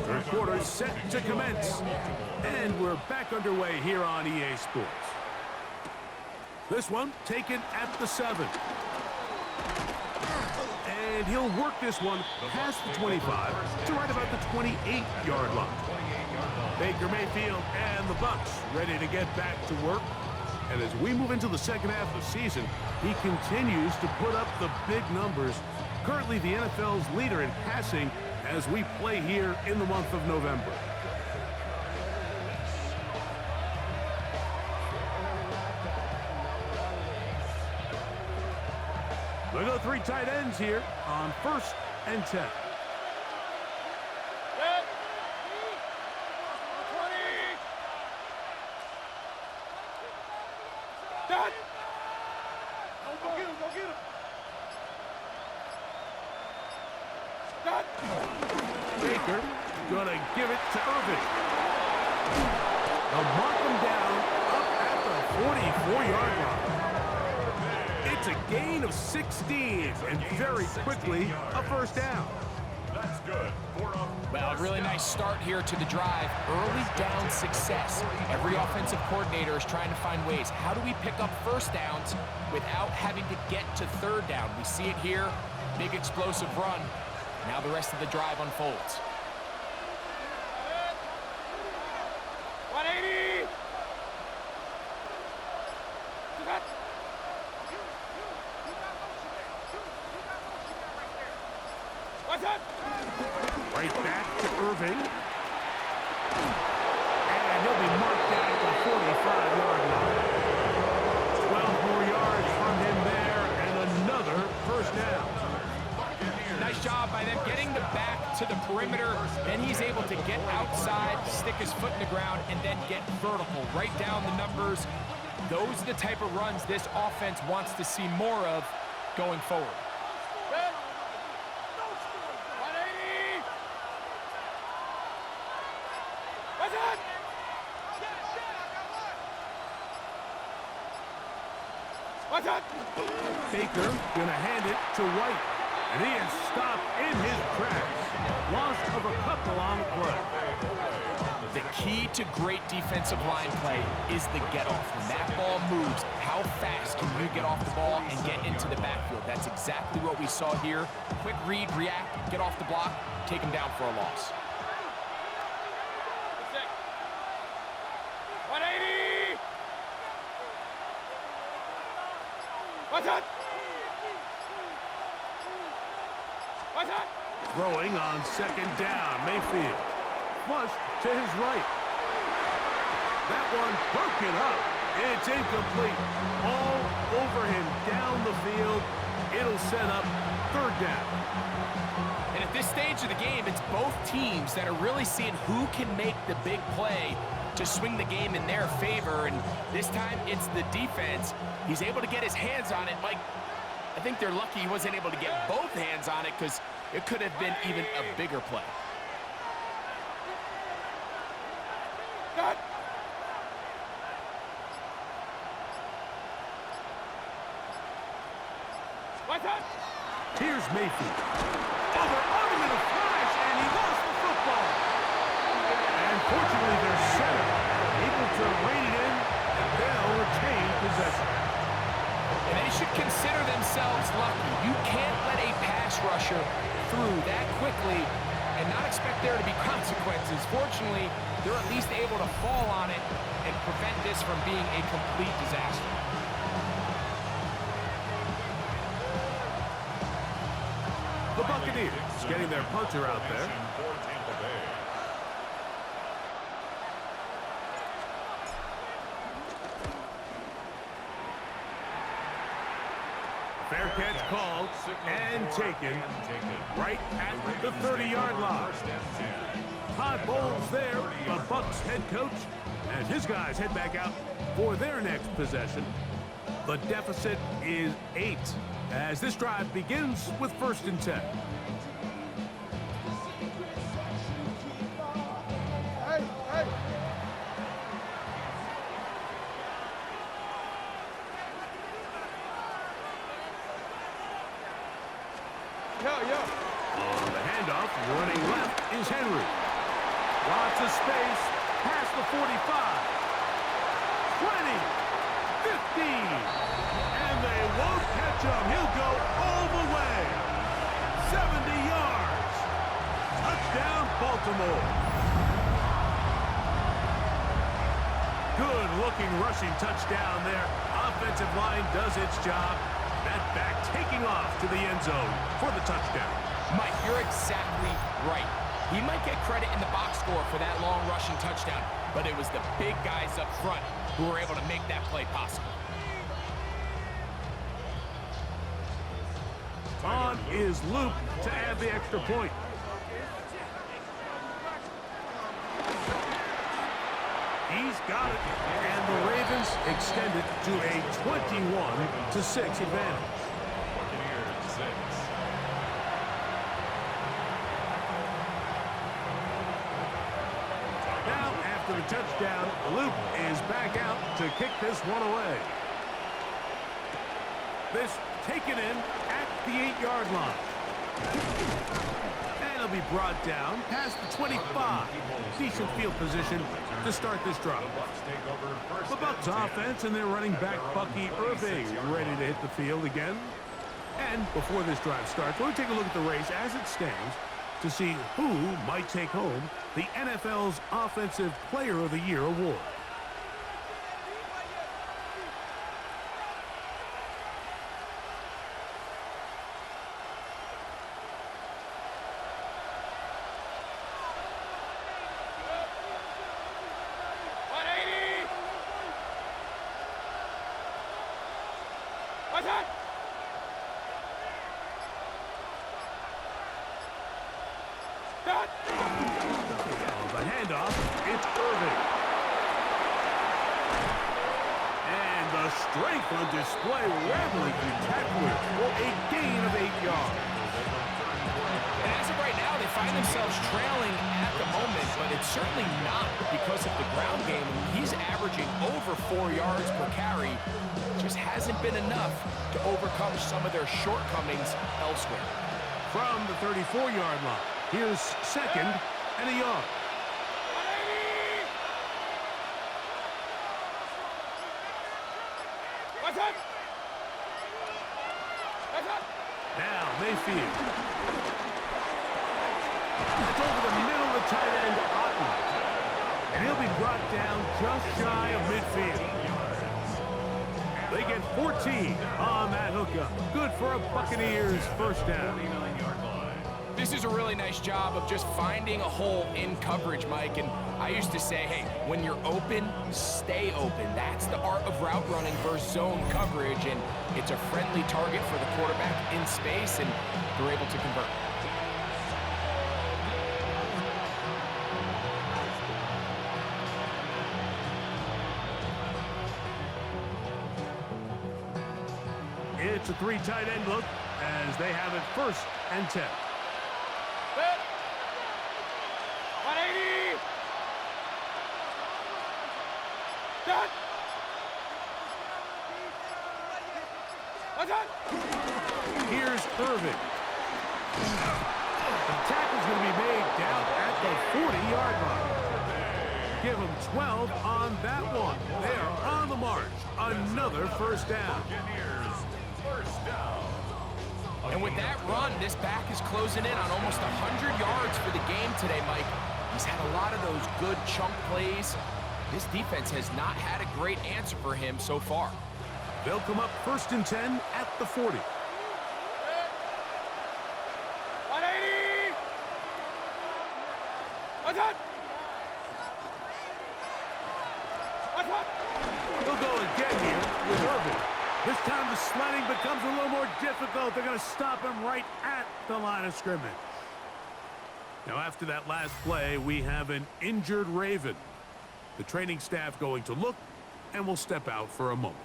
Third quarter is set to commence. And we're back underway here on EA Sports. This one taken at the 7. And he'll work this one past the 25 to right about the 28-yard line. Baker Mayfield and the Bucs ready to get back to work. And as we move into the second half of the season, he continues to put up the big numbers. Currently the NFL's leader in passing as we play here in the month of November. We go 3 tight ends here on 1st and 10. Baker gonna give it to Irving. They'll mark him down up at the 44-yard line. It's a gain of 16 and very quickly a first down. That's good. Well, a really nice start here to the drive. Early down success. Every offensive coordinator is trying to find ways. How do we pick up first downs without having to get to third down? We see it here. Big explosive run. Now the rest of the drive unfolds. 180! Right back to Irving. And he'll be marked down at the 45-yard line. 12 more yards from him there and another first down. Nice job by them getting the back to the perimeter. Then he's able to get outside, stick his foot in the ground, and then get vertical. Right down the numbers. Those are the type of runs this offense wants to see more of going forward. Baker gonna hand it to White. And he is stopped in his tracks. Loss of a couple on the play. The key to great defensive line play is the get-off. When that ball moves, how fast can you get off the ball and get into the backfield? That's exactly what we saw here. Quick read, react, get off the block, take him down for a loss. 180! What's that? Throwing on 2nd down, Mayfield. Flushed to his right. That one broken up. It's incomplete. All over him down the field. It'll set up 3rd down. And at this stage of the game, it's both teams that are really seeing who can make the big play to swing the game in their favor. And this time, it's the defense. He's able to get his hands on it. Mike, I think they're lucky he wasn't able to get both hands on it because it could have been even a bigger play. Here's Mayfield. Over in a flash, and he lost the football. And fortunately, their center able to rein it in, and they'll retain possession. And they should consider themselves lucky. You can't let a pass rusher through that quickly and not expect there to be consequences. Fortunately, they're at least able to fall on it and prevent this from being a complete disaster. The Buccaneers getting their punter out there. Fair catch called and taken right at the 30-yard line. Todd Bowles there, the Bucs head coach, and his guys head back out for their next possession. The deficit is 8 as this drive begins with 1st and 10. Yo. On the handoff, running left is Henry. Lots of space, past the 45. 20, 15, and they won't catch him. He'll go all the way. 70 yards. Touchdown, Baltimore. Good-looking rushing touchdown there. Offensive line does its job. That back taking off to the end zone for the touchdown. Mike, you're exactly right. He might get credit in the box score for that long rushing touchdown, but it was the big guys up front who were able to make that play possible. On is Luke to add the extra point. He's got it, and the Ravens extend it to a 21-6 advantage. Now, after the touchdown, Luke is back out to kick this one away. This taken in at the 8-yard line. And it'll be brought down past the 25. Decent field position to start this drive. The Bucs offense and their running back Bucky Irving ready to hit the field again. And before this drive starts, we'll take a look at the race as it stands to see who might take home the NFL's Offensive Player of the Year award. The handoff, it's Irving. And the strength on display, rattling through tacklers for a gain of 8 yards. And as of right now, they find themselves trailing at the moment, but it's certainly not because of the ground game. He's averaging over 4 yards per carry. Just hasn't been enough to overcome some of their shortcomings elsewhere. From the 34-yard line, here's second and a yard. Now Mayfield. It's over the middle of the tight end, Otten. And he'll be brought down just shy of midfield. They get 14 on that hookup. Good for a Buccaneers first down. This is a really nice job of just finding a hole in coverage, Mike. And I used to say, hey, when you're open, stay open. That's the art of route running versus zone coverage. And it's a friendly target for the quarterback in space, and they're able to convert. It's a 3 tight end look as they have it first and 10. 180! Done! Here's Irving. The tackle's going to be made down at the 40-yard line. Give them 12 on that one. They are on the march. Another first down. And with that run, this back is closing in on almost 100 yards for the game today, Mike. He's had a lot of those good chunk plays. This defense has not had a great answer for him so far. They'll come up first and 10 at the 40. 180! They'll go again here with Irving. This time the sledding becomes a little more difficult. They're going to stop him right at the line of scrimmage. Now, after that last play, we have an injured Raven. The training staff going to look, and will step out for a moment.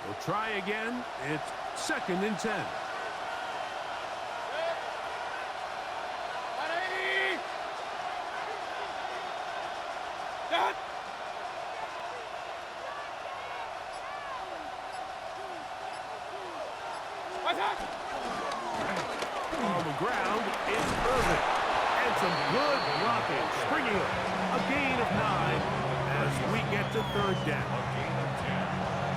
We'll try again. It's 2nd and 10. 180. Done. What's that? On the ground, it's Irvin. And some good blocking. Springing up. A gain of 9 as we get to 3rd down.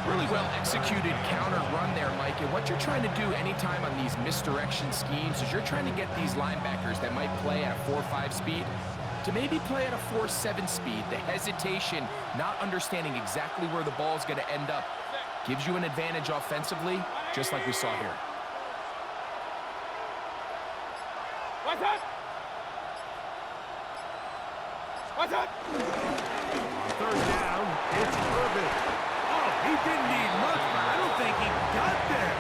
Really well executed counter run there, Mike. And what you're trying to do anytime on these misdirection schemes is you're trying to get these linebackers that might play at a 4.5 speed to maybe play at a 4.7 speed. The hesitation, not understanding exactly where the ball is going to end up, gives you an advantage offensively, just like we saw here. What's that? What's that? On 3rd down, it's Irvin. Oh, he didn't need much, but I don't think he got there.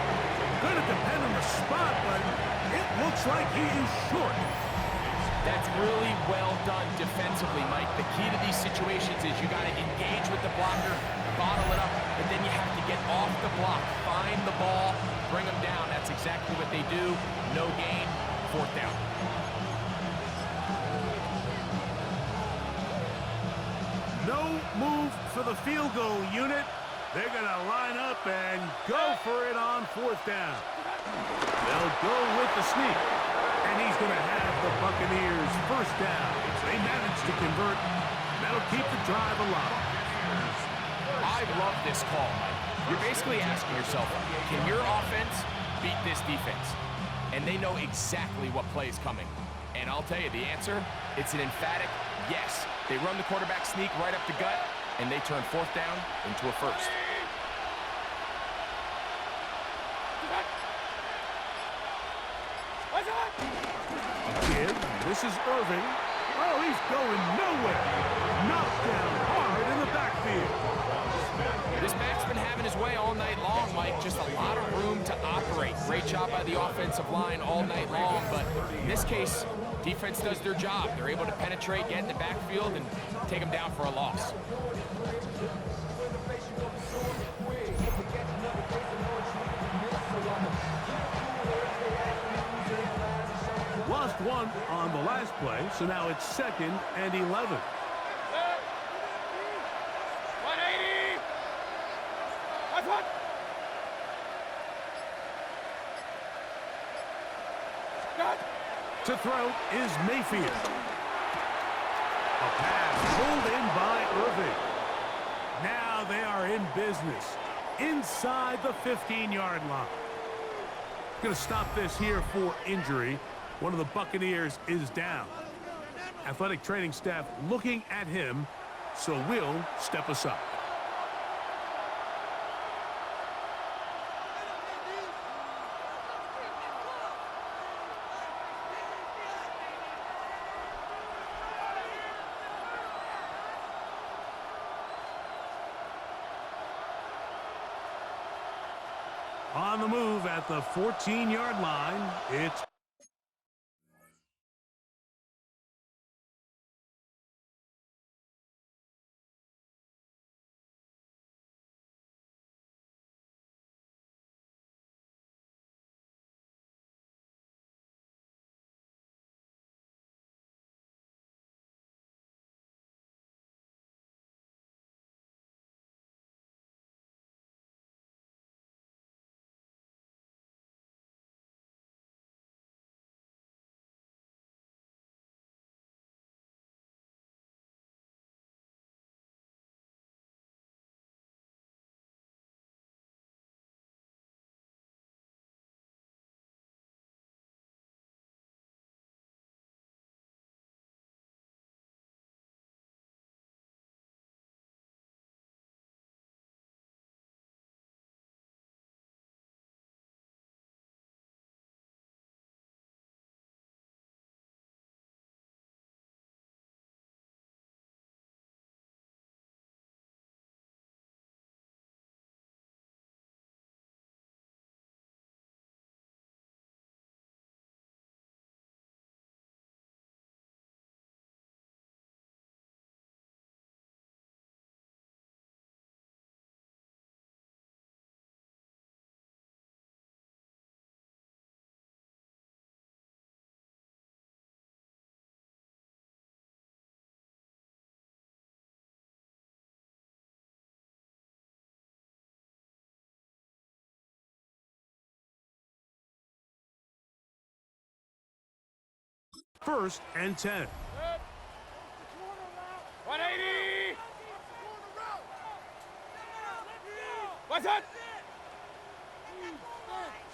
Going to depend on the spot, but it looks like he is short. That's really well done defensively, Mike. The key to these situations is you got to engage with the blocker, bottle it up, and then you have to get off the block, find the ball, bring them down. That's exactly what they do. No gain, 4th down. No move for the field goal unit. They're going to line up and go for it on 4th down. They'll go with the sneak. And he's going to have the Buccaneers 1st down. They managed to convert. That'll keep the drive alive. I love this call, Mike. You're basically asking yourself, can your offense beat this defense? And they know exactly what play is coming. And I'll tell you the answer, it's an emphatic yes. They run the quarterback sneak right up the gut, and they turn 4th down into a 1st. What's that? Give. This is Irving. Oh, he's going nowhere. Knocked down hard in the backfield. This back's been having his way all night long, Mike. Just a lot of room to operate. Great job by the offensive line all night long, but in this case, defense does their job. They're able to penetrate, get in the backfield, and take them down for a loss. Lost 1 on the last play, so now it's 2nd and 11. 180. What's what? Done. To throw is Mayfield. A pass pulled in by Irving. Now they are in business inside the 15-yard line. Going to stop this here for injury. One of the Buccaneers is down. Athletic training staff looking at him, so we'll step aside. On the move at the 14-yard line, it's 1st and 10. 180. What's up?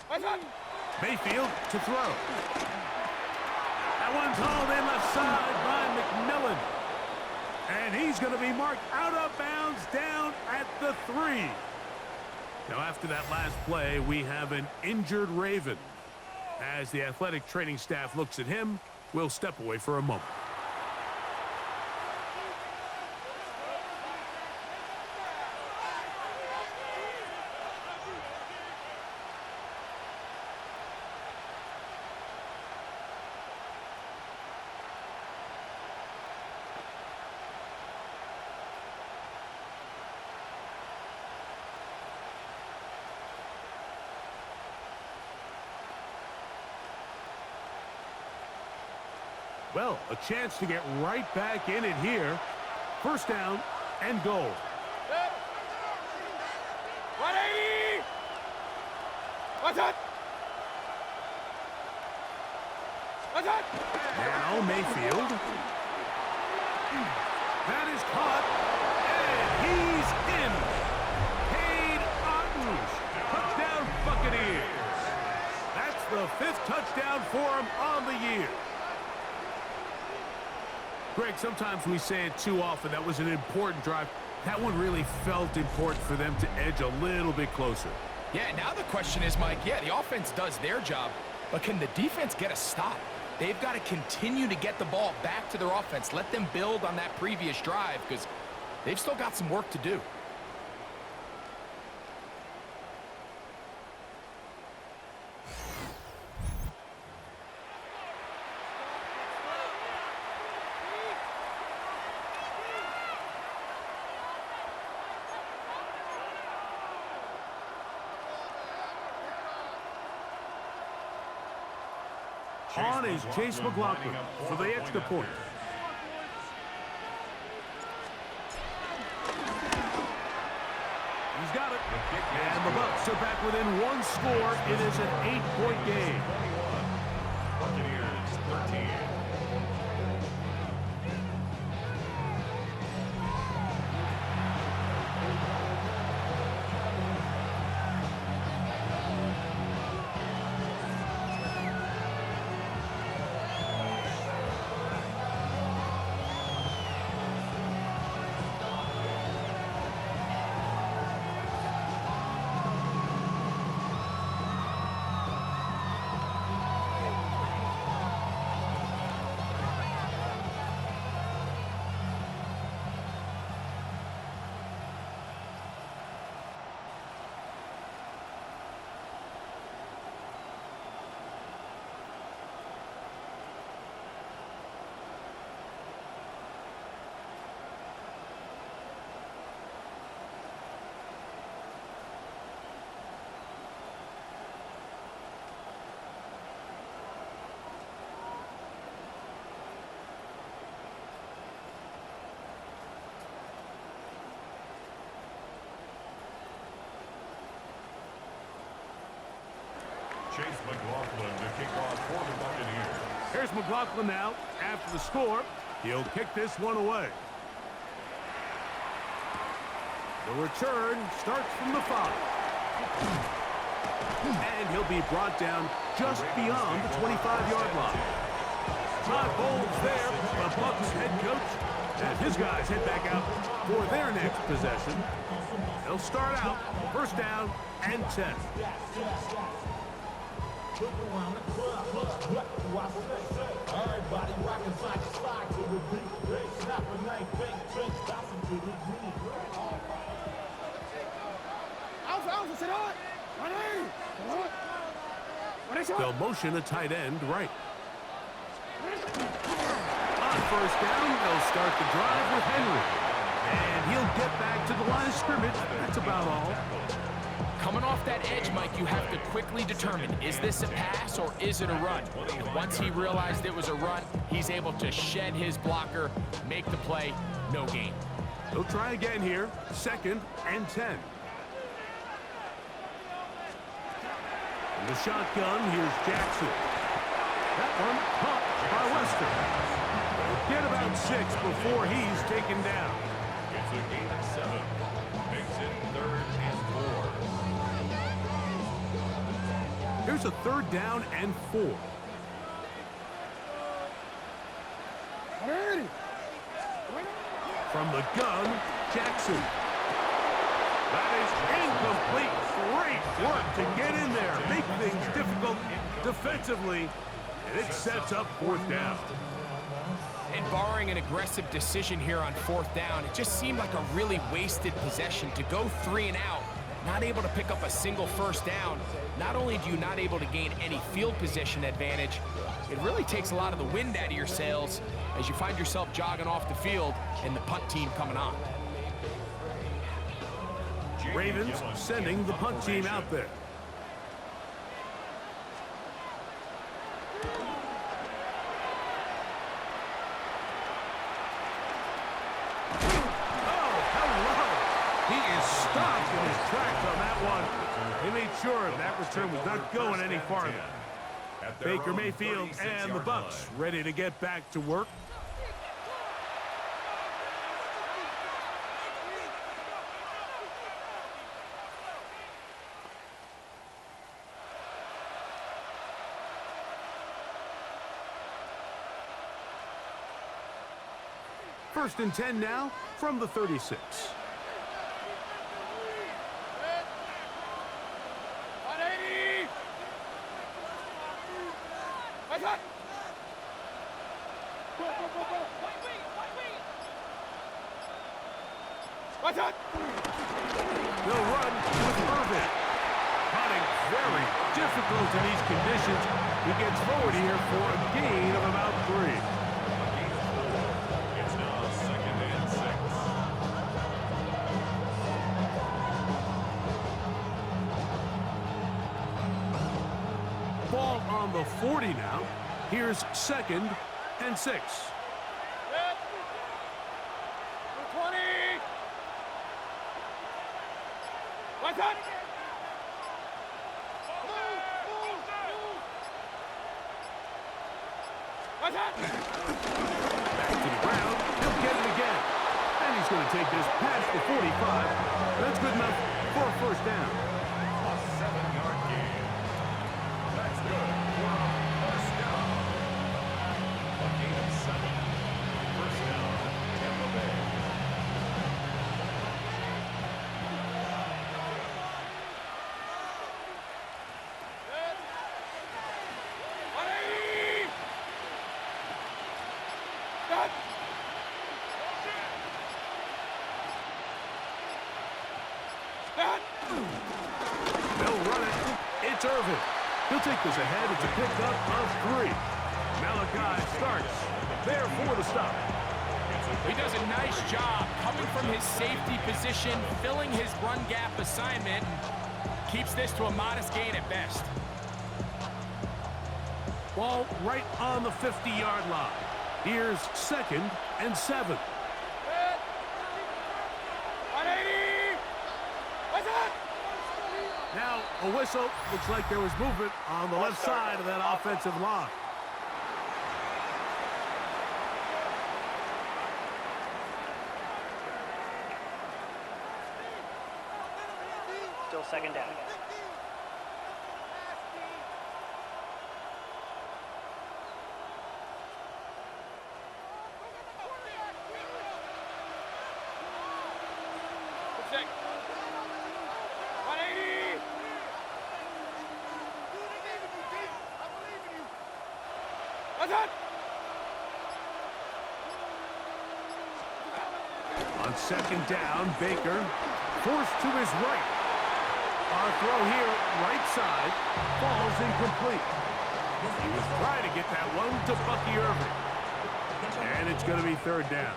What's up? Mayfield to throw. That one's hauled in left side by McMillan. And he's going to be marked out of bounds down at the 3. Now, after that last play, we have an injured Raven. As the athletic training staff looks at him, we'll step away for a moment. Well, a chance to get right back in it here. 1st down and goal. 180. What's up? What's up? Now Mayfield. That is caught. And he's in. Cade Otton's touchdown Buccaneers. That's the 5th touchdown for him on the year. Greg, sometimes we say it too often. That was an important drive. That one really felt important for them to edge a little bit closer. Yeah, now the question is, Mike, yeah, the offense does their job, but can the defense get a stop? They've got to continue to get the ball back to their offense. Let them build on that previous drive because they've still got some work to do. On is Chase McLaughlin for the extra point. He's got it. And the Bucs are back within 1 score. It is an 8-point game. Buccaneers 13. Chase McLaughlin to kick off for the Buccaneers. Here's McLaughlin now. After the score, he'll kick this one away. The return starts from the 5. And he'll be brought down just beyond the 25-yard line. Todd Bowles there, the Bucs head coach, as his guys head back out for their next possession. They'll start out 1st down and 10. They'll motion a tight end right. On 1st down, they'll start the drive with Henry. And he'll get back to the line of scrimmage. That's about all. Coming off that edge, Mike, you have to quickly determine, is this a pass or is it a run? And once he realized it was a run, he's able to shed his blocker, make the play, no gain. He'll try again here, 2nd and 10. In the shotgun, here's Jackson. That one caught. by Western. Get about 6 before he's taken down. It's a gain of 7. Makes it 3rd and 4. Here's a 3rd down and 4. From the gun, Jackson. That is incomplete. Great work to get in there, make things difficult defensively, and it sets up 4th down. And barring an aggressive decision here on 4th down, it just seemed like a really wasted possession to go 3 and out, not able to pick up a single 1st down. Not only do you not able to gain any field position advantage, it really takes a lot of the wind out of your sails as you find yourself jogging off the field and the punt team coming on. Ravens sending the punt team out there. Oh, hello! He is stopped in his tracks on that one. They made sure that return was not going any farther. Baker Mayfield and the Bucs ready to get back to work. First and 10 now from the 36. They'll run with Irvin. Hunting very difficult in these conditions. He gets forward here for a gain of about 3. It's now 2nd and 6. Ball on the 40 now. Here's 2nd and 6. Back to the ground. He'll get it again. And he's going to take this past the 45. That's good enough for a 1st down. A 7-yard gain. That's good for a 1st down. A gain of 7. 1st down, Tampa Bay. They'll run it. It's Irvin. He'll take this ahead. It's a pickup of 3. Malachi starts there for the stop. He does a nice job coming from his safety position, filling his run gap assignment, keeps this to a modest gain at best. Ball right on the 50-yard line. Here's 2nd and 7. Now a whistle. Looks like there was movement on the left side of that offensive line. Still 2nd down. On 2nd down, Baker forced to his right. Our throw here, right side, falls incomplete. He was trying to get that one to Bucky Irving. And it's going to be 3rd down.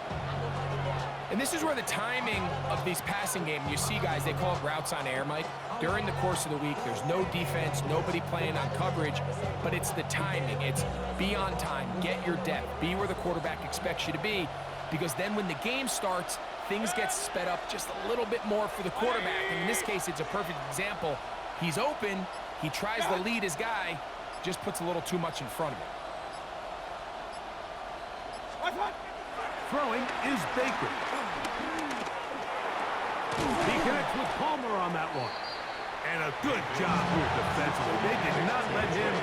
And this is where the timing of these passing games, you see guys, they call it routes on air, Mike. During the course of the week, there's no defense, nobody playing on coverage, but it's the timing. It's be on time, get your depth, be where the quarterback expects you to be, because then when the game starts, things get sped up just a little bit more for the quarterback. And in this case, it's a perfect example. He's open, he tries to lead his guy, just puts a little too much in front of him. Throwing is Baker. He connects with Palmer on that one. And a good job here defensively. They did not let him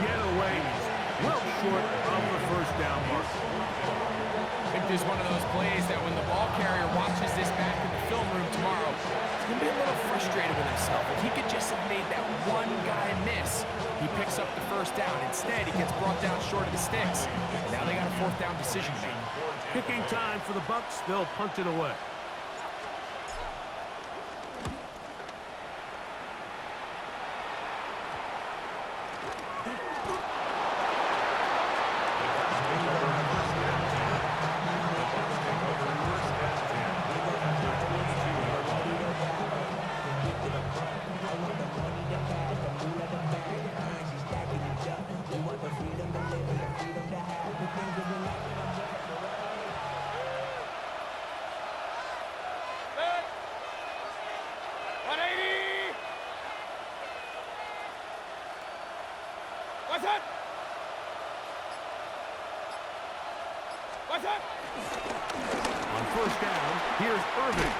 get away. Well short of the first down mark. I think this is one of those plays that when the ball carrier watches this back in the film room tomorrow, he's going to be a little frustrated with himself. If he could just have made that one guy miss, he picks up the first down. Instead, he gets brought down short of the sticks. And now they got a fourth down decision to make. Kicking time for the Bucs. They'll punt it away. What's up? What's up? On first down, here's Irving.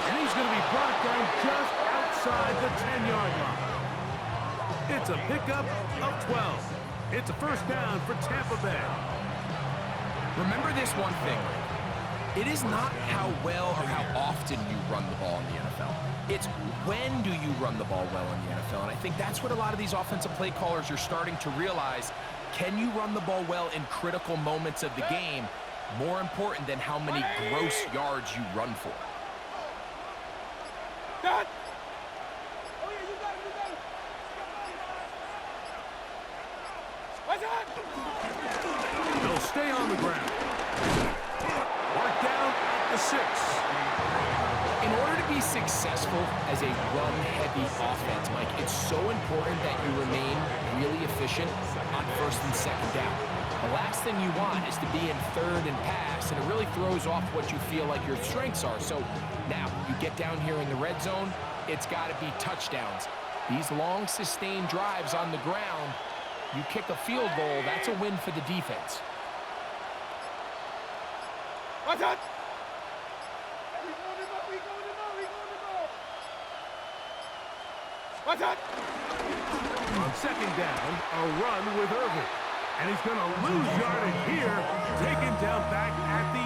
And he's going to be brought down just outside the 10-yard line. It's a pickup of 12. It's a first down for Tampa Bay. Remember this one thing. It is not how well or how often you run the ball in the NFL. It's when do you run the ball well in the NFL. And I think that's what a lot of these offensive play callers are starting to realize. Can you run the ball well in critical moments of the game? More important than how many gross yards you run for. Done. What's up? They'll stay on the ground. Mark down at the 6. In order to be successful as a run-heavy offense, Mike, it's so important that you remain really efficient on first and second down. The last thing you want is to be in third and pass, and it really throws off what you feel like your strengths are. So now you get down here in the red zone, it's got to be touchdowns. These long, sustained drives on the ground, you kick a field goal, that's a win for the defense. What's up? What's up? On second down, a run with Irving. And he's going to lose yardage here, taken down back at the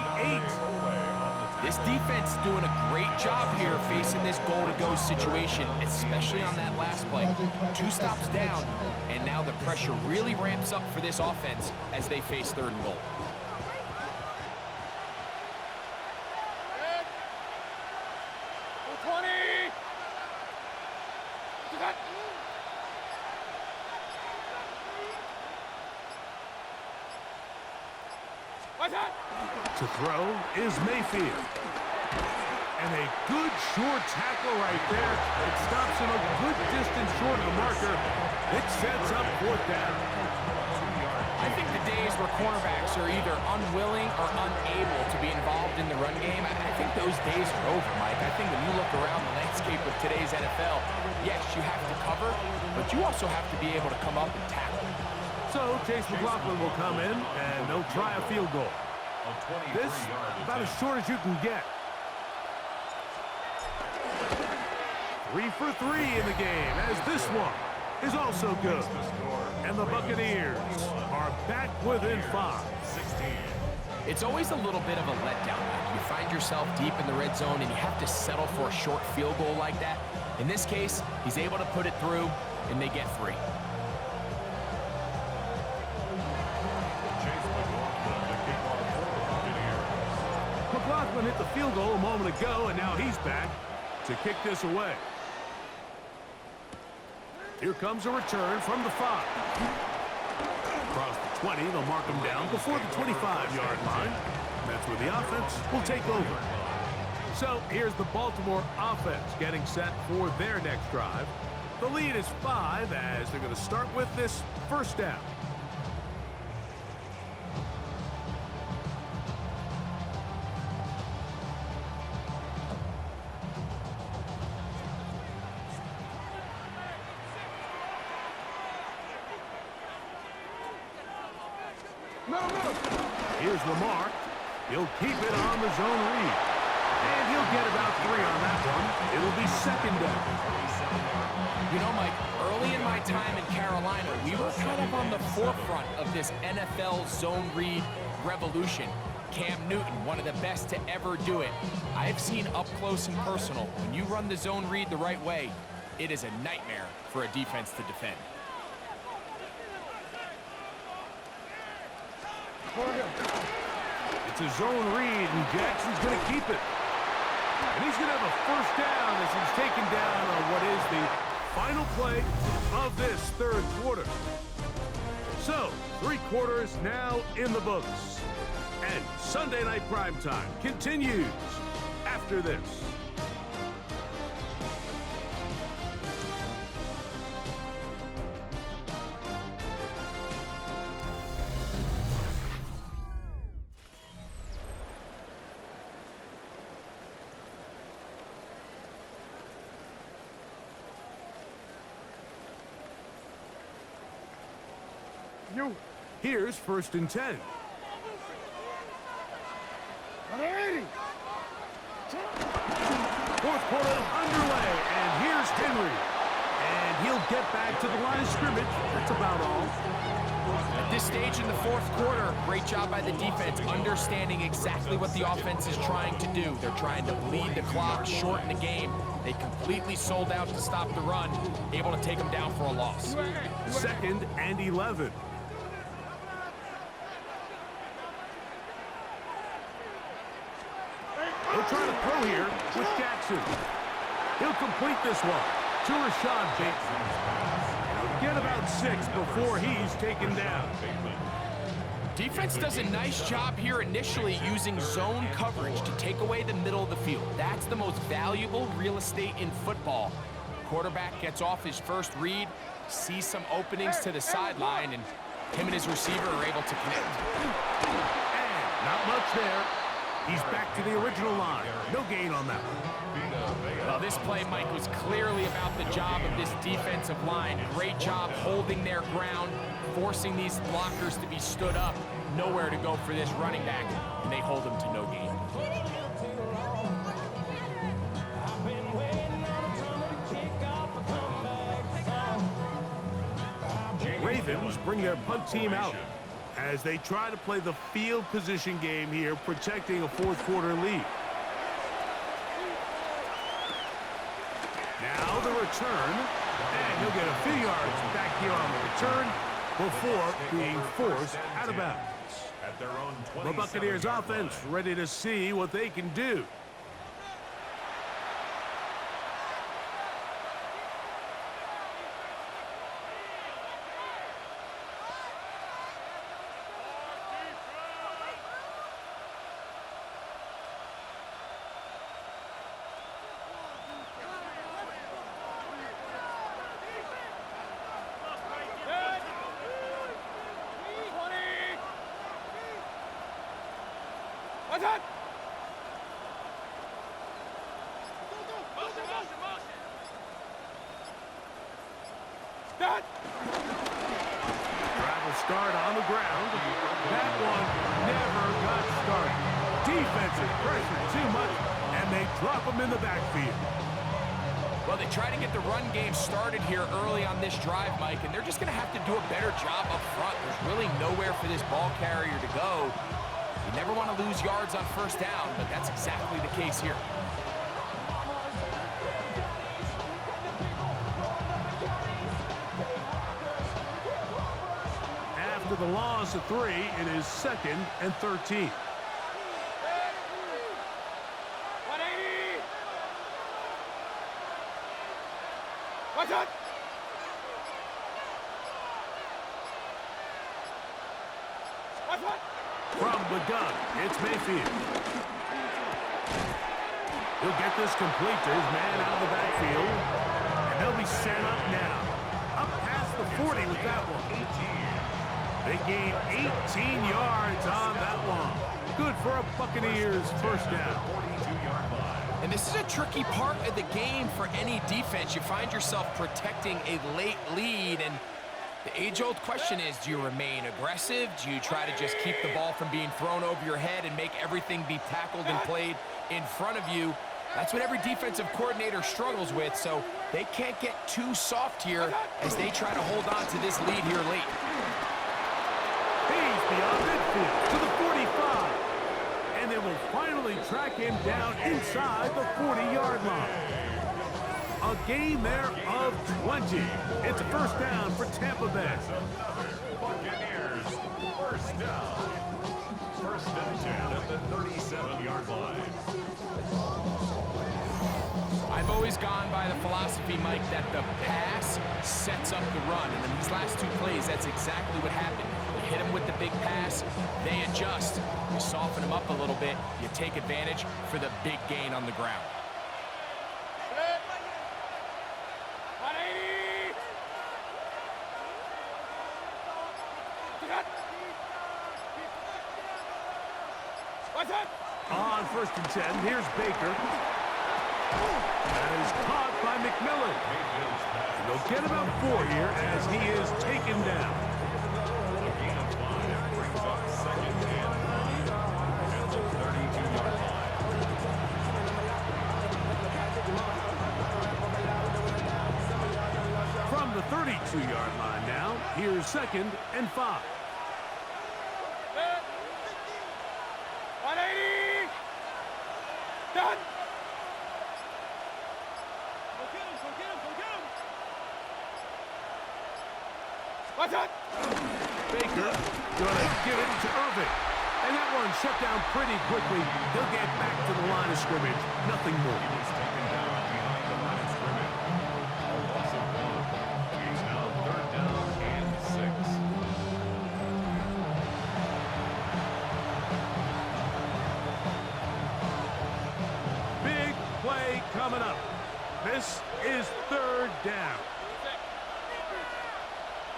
8. This defense is doing a great job here facing this goal-to-go situation, especially on that last play. 2 stops down, and now the pressure really ramps up for this offense as they face third and goal. To throw is Mayfield. And a good short tackle right there. It stops him a good distance short of the marker. It sets up fourth down. I think the days where cornerbacks are either unwilling or unable to be involved in the run game, I think those days are over, Mike. I think when you look around the landscape of today's NFL, yes, you have to cover, but you also have to be able to come up and tackle. So Chase McLaughlin will come in, and they'll try a field goal. This, about as short as you can get. 3 for 3 in the game, as this one is also good. And the Buccaneers are back within 5. It's always a little bit of a letdown. You find yourself deep in the red zone, and you have to settle for a short field goal like that. In this case, he's able to put it through, and they get 3. McLaughlin hit the field goal a moment ago, and now he's back to kick this away. Here comes a return from the 5. Across the 20, they'll mark him down before the 25-yard line. That's where the offense will take over. So here's the Baltimore offense getting set for their next drive. The lead is 5 as they're going to start with this first down. Here's Lamar. He'll keep it on the zone read. And he'll get about 3 on that one. It'll be second down. You know, Mike, early in my time in Carolina, we were kind of on the forefront of this NFL zone read revolution. Cam Newton, one of the best to ever do it. I've seen up close and personal, when you run the zone read the right way, it is a nightmare for a defense to defend. It's a zone read, and Jackson's going to keep it. And he's going to have a first down as he's taken down on what is the final play of this third quarter. So, 3 quarters now in the books. And Sunday Night Primetime continues after this. Here's 1st and 10. 180. 4th quarter underway, and here's Henry. And he'll get back to the line of scrimmage. That's about all. At this stage in the 4th quarter, great job by the defense, understanding exactly what the offense is trying to do. They're trying to bleed the clock, shorten the game. They completely sold out to stop the run, able to take them down for a loss. 2nd and 11. He'll try to throw here with Jackson. He'll complete this one to Rashad Bateman. He'll get about 6 before he's taken down. Defense does a nice job here initially using zone coverage to take away the middle of the field. That's the most valuable real estate in football. Quarterback gets off his first read, sees some openings to the sideline, and him and his receiver are able to connect. And not much there. He's back to the original line. No gain on that one. Well, this play, Mike, was clearly about the job of this defensive line. Great job holding their ground, forcing these blockers to be stood up. Nowhere to go for this running back, and they hold him to no gain. Ravens bring their punt team out as they try to play the field position game here, protecting a 4th quarter lead. Now the return, and he'll get a few yards back here on the return before being forced out of bounds. The Buccaneers offense ready to see what they can do. What's that? Start. Travel start on the ground. That one never got started. Defensive pressure too much, and they drop him in the backfield. Well, they try to get the run game started here early on this drive, Mike, and they're just going to have to do a better job up front. There's really nowhere for this ball carrier to go. You never want to lose yards on first down, but that's exactly the case here. After the loss of 3, it is 2nd and 13. 180. What's that? What's that? From the gun, it's Mayfield. He'll get this complete to his man out of the backfield. And they'll be set up now. Up past the 40 with that one. They gain 18 yards on that one. Good for a Buccaneers first down. And this is a tricky part of the game for any defense. You find yourself protecting a late lead, and The age-old question is, do you remain aggressive? Do you try to just keep the ball from being thrown over your head and make everything be tackled and played in front of you? That's what every defensive coordinator struggles with, so they can't get too soft here as they try to hold on to this lead here late. He's beyond midfield to the 45. And they will finally track him down inside the 40-yard line. A gain there of 20. It's a first down for Tampa Bay. Buccaneers, first down. First and 10 at the 37-yard line. I've always gone by the philosophy, Mike, that the pass sets up the run. And in these last two plays, that's exactly what happened. You hit them with the big pass, they adjust. You soften them up a little bit, you take advantage for the big gain on the ground. 180. What's up? On first and 10, here's Baker. That is caught by McMillan. And they'll get about 4 here as he is taken down. A gain of 5 brings up second and 5 at the 32-yard line. From the 32-yard line now, here's second and 5. 180. Done. What's up? Baker gonna give it to Irving. And that one shut down pretty quickly. He'll get back to the line of scrimmage. Nothing more. He's taken down behind the line of scrimmage. A loss of 1. He's now third down and 6. Big play coming up. This is third down.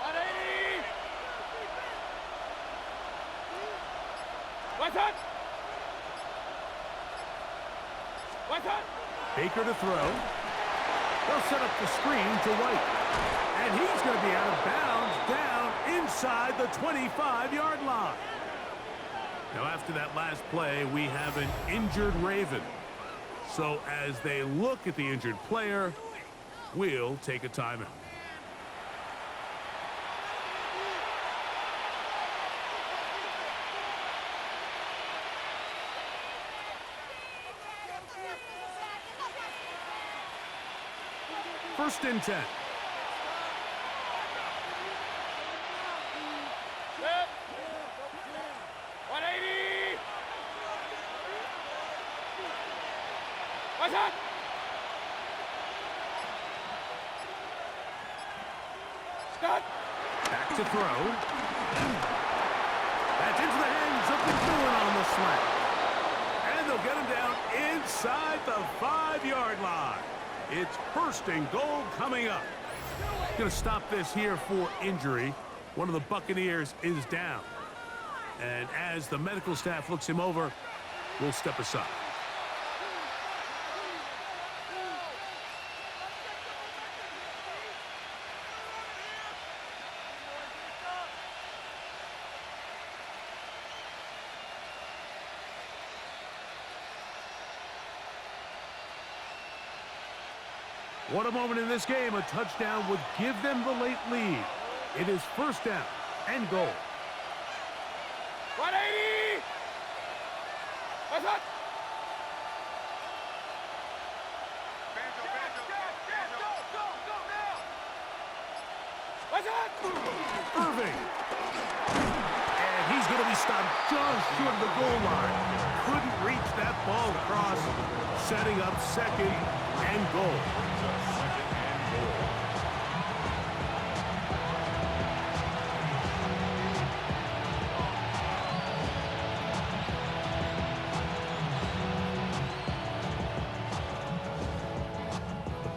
180. What's up? What's up? Baker to throw. They'll set up the screen to White. And he's going to be out of bounds down inside the 25-yard line. Now, after that last play, we have an injured Raven. So as they look at the injured player, we'll take a timeout. First and 10. Set. 180. What's up? Stop. Back to throw. That's into the hands of McMillan on the slant. And they'll get him down inside the 5-yard line. It's first and goal coming up. Going to stop this here for injury. One of the Buccaneers is down. And as the medical staff looks him over, we'll step aside. What a moment in this game. A touchdown would give them the late lead. It is first down and goal. 180. What's up? What's up? Irving. And he's going to be stopped just short of the goal line. Couldn't reach that ball across, setting up second and goal.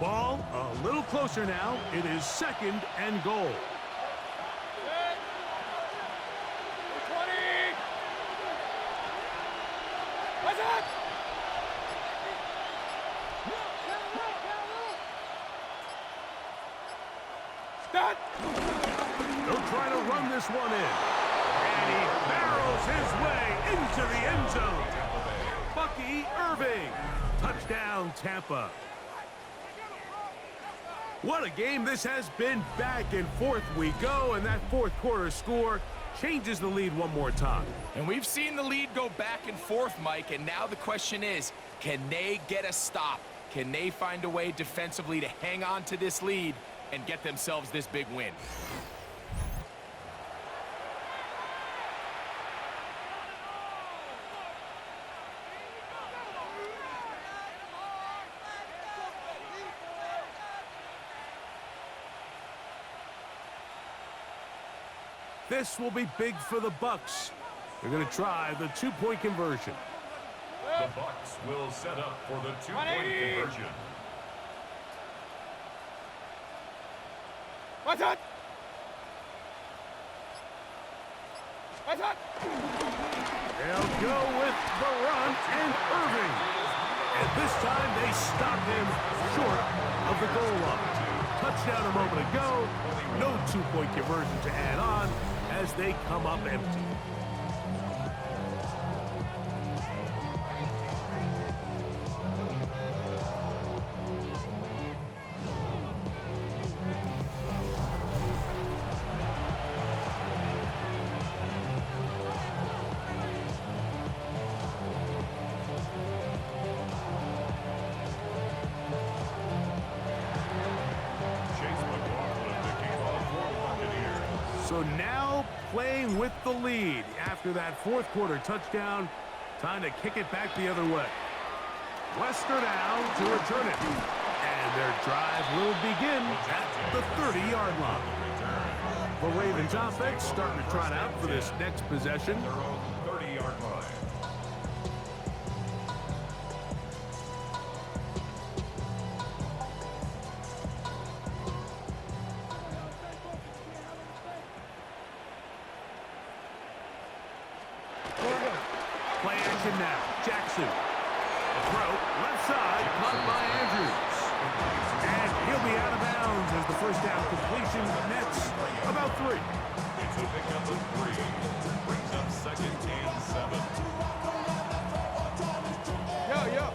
Ball a little closer now. It is second and goal. Set. 20. What's up? That. They'll try to run this one in. And he barrels his way into the end zone. Bucky Irving. Touchdown, Tampa. What a game this has been. Back and forth we go, and that fourth quarter score changes the lead one more time. And we've seen the lead go back and forth, Mike, and now the question is, can they get a stop? Can they find a way defensively to hang on to this lead and get themselves this big win? This will be big for the Bucs. They're going to try the two-point conversion. The Bucs will set up for the two-point 180. conversion. What's that? What's that? They'll go with the run and Irving. And this time they stop him short of the goal line. Touchdown a moment ago. No two-point conversion to add on as they come up empty. So now playing with the lead after that fourth quarter touchdown. Time to kick it back the other way. Wester down to return it. And their drive will begin at the 30-yard line. The Ravens offense starting to trot out for this next possession. Their own 30-yard line. Play action now. Jackson. Throw left side. Caught by Andrews. And he'll be out of bounds as the first down completion nets about 3. It's a pickup of 3. Brings up second and 7.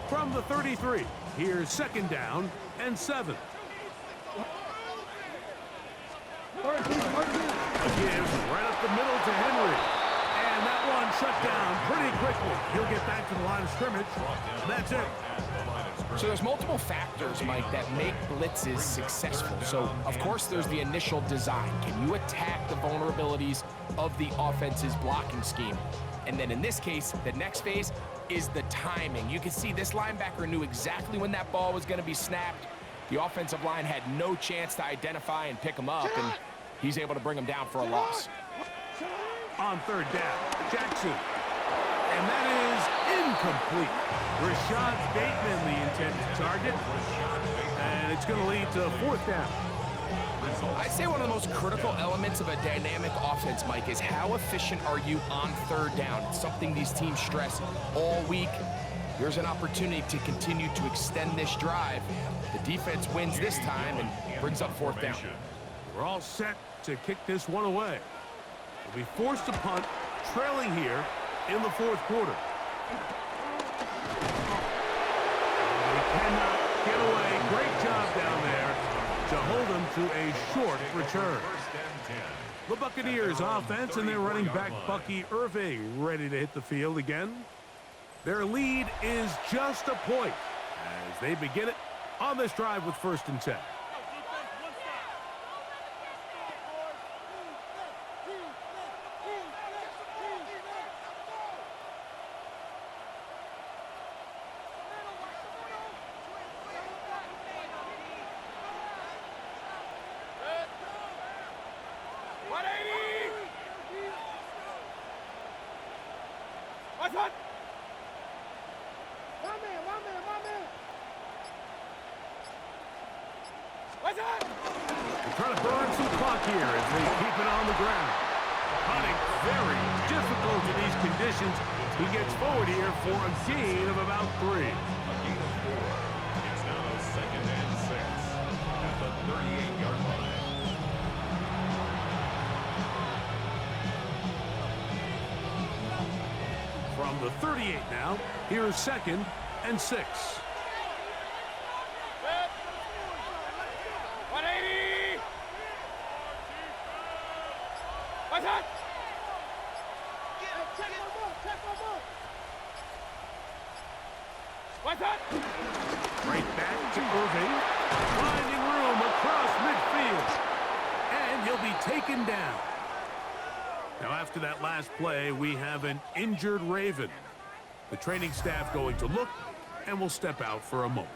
From the 33. Here's second down and 7. A give right up the middle to Henry. And that one shut down pretty quickly. He'll get back to the line of scrimmage. That's it. So there's multiple factors, Mike, that make blitzes successful. So, of course, there's the initial design. Can you attack the vulnerabilities of the offense's blocking scheme? And then in this case, the next phase is the timing. You can see this linebacker knew exactly when that ball was going to be snapped. The offensive line had no chance to identify and pick him up, and he's able to bring him down for a loss. On third down, Jackson. And that is incomplete. Rashad Bateman, the intended target. And it's going to lead to fourth down. I'd say one of the most critical elements of a dynamic offense, Mike, is how efficient are you on third down? It's something these teams stress all week. Here's an opportunity to continue to extend this drive. The defense wins this time and brings up fourth down. We're all set to kick this one away. We'll be forced to punt, trailing here in the fourth quarter. They cannot get away. Great job down there to hold them to a short return. The Buccaneers offense and their running back Bucky Irving ready to hit the field again. Their lead is just a point as they begin it on this drive with 1st and 10. What's that? What's that? They're trying to burn some clock here as they keep it on the ground. Hunting very difficult in these conditions. He gets forward here for a gain of about 3. A gain of 4. It's now second and 6 at the 38-yard line. From the 38 now, here's 2nd and 6. 180. What's that? What's that? Right back to Irving, finding room across midfield, and he'll be taken down. Now, after that last play, we have an injured Raven. The training staff going to look, and will step out for a moment.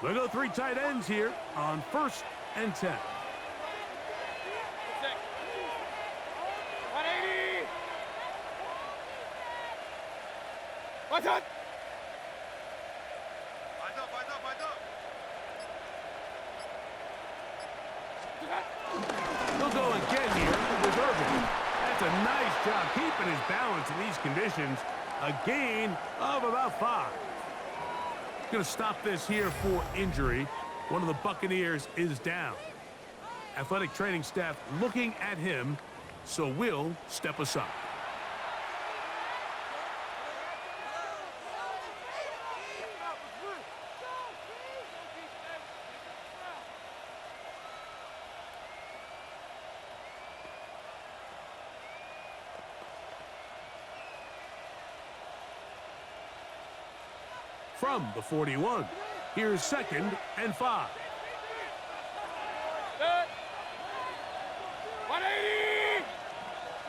We'll go 3 tight ends here on 1st and 10. 180. What's that? He'll go again here with Irving. That's a nice job keeping his balance in these conditions. A gain of about 5. Going to stop this here for injury. One of the Buccaneers is down. Athletic training staff looking at him, so we'll step aside. From the 41, here's 2nd and 5. 180.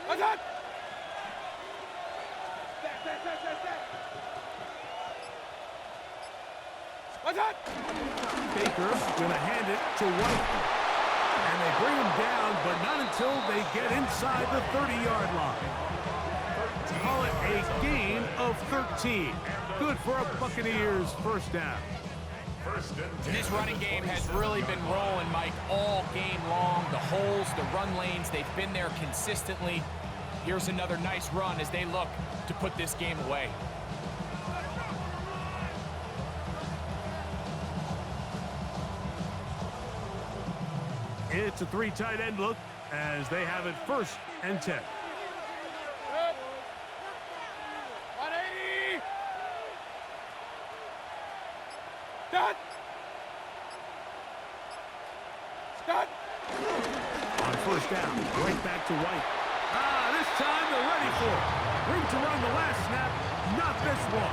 What's that? What's that? Baker going to hand it to White. And they bring him down, but not until they get inside the 30-yard line. Call it a gain of 13. Good for a Buccaneers first down. This running game has really been rolling, Mike, all game long. The holes, the run lanes, they've been there consistently. Here's another nice run as they look to put this game away. It's a 3 tight end look as they have it 1st and 10. 180. Start. Start. On 1st down, right back to White. This time they're ready for it. Room to run the last snap, not this one.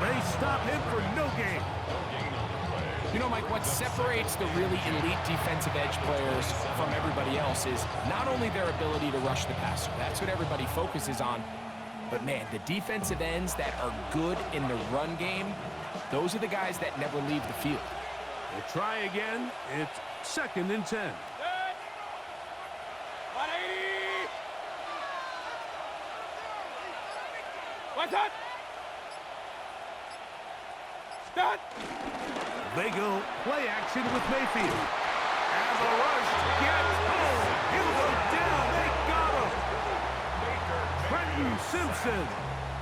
They stop him for no gain. You know, Mike, what separates the really elite defensive edge players from everybody else is not only their ability to rush the passer. That's what everybody focuses on. But, man, the defensive ends that are good in the run game, those are the guys that never leave the field. We'll try again. It's 2nd and 10. 180. What's that? Start. They go play action with Mayfield. And the rush gets home. He'll go down. They got him. Trenton Simpson.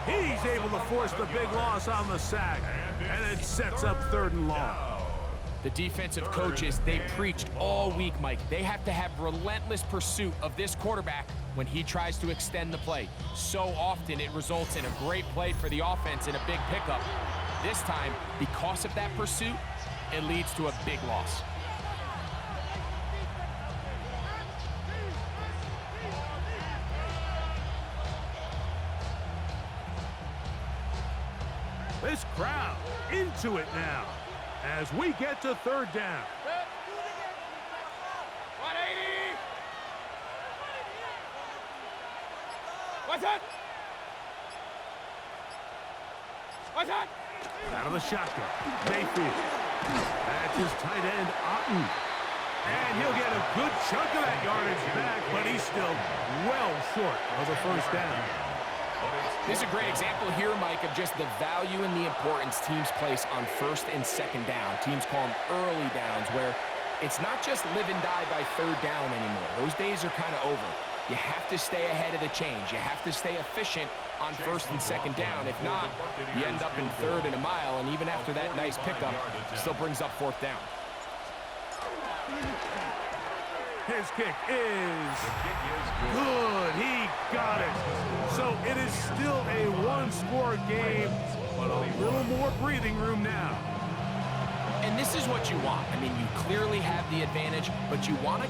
He's able to force the big loss on the sack. And it sets up 3rd and long. The defensive coaches, they preached all week, Mike. They have to have relentless pursuit of this quarterback when he tries to extend the play. So often it results in a great play for the offense and a big pickup. This time, because of that pursuit, it leads to a big loss. This crowd into it now as we get to 3rd down. 180. What's that? What's that? Out of the shotgun, Mayfield. That's his tight end, Otten. And he'll get a good chunk of that yardage back, but he's still well short of the 1st down. This is a great example here, Mike, of just the value and the importance teams place on first and second down. Teams call them early downs, where it's not just live and die by third down anymore. Those days are kind of over. You have to stay ahead of the change. You have to stay efficient on first and second down. If not, you end up in third and a mile, and even after that nice pickup, still brings up fourth down. His kick is good. He got it. So it is still a one-score game, but a little more breathing room now. And this is what you want. I mean, you clearly have the advantage, but you want to